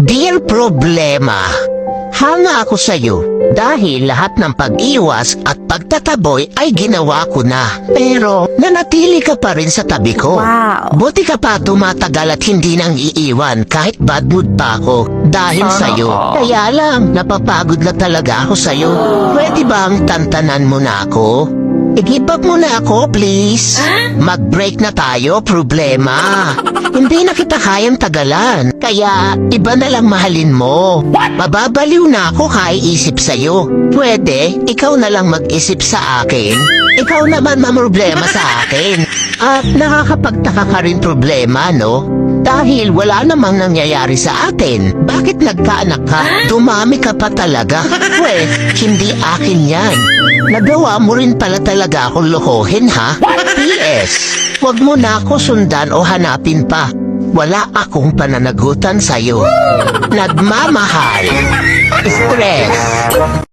Dear Problema, hanga ako sa'yo dahil lahat ng pag-iwas at pagtataboy ay ginawa ko na. Pero nanatili ka pa rin sa tabi ko. Wow. Buti ka pa tumatagal at hindi nang iiwan kahit bad mood pa ako dahil sa'yo. Kaya lang, napapagod na talaga ako sa'yo. Pwede bang tantanan mo na ako? I-give up mo na ako, please. Mag-break na tayo, problema. Hindi na kita kayang tagalan. Kaya, iba na lang mahalin mo. Mababaliw na ako kaiisip sa'yo. Pwede, ikaw na lang mag-isip sa akin. Ikaw naman mamroblema sa akin. At nakakapagtaka ka rin problema, no? Dahil wala namang nangyayari sa atin. Bakit nagkaanak ka? Dumami ka pa talaga. Hindi akin yan. Nagawa mo rin pala talaga akong lokohin, ha? P.S. Huwag mo na ako sundan o hanapin pa. Wala akong pananagutan sa'yo. Nagmamahal. Stress.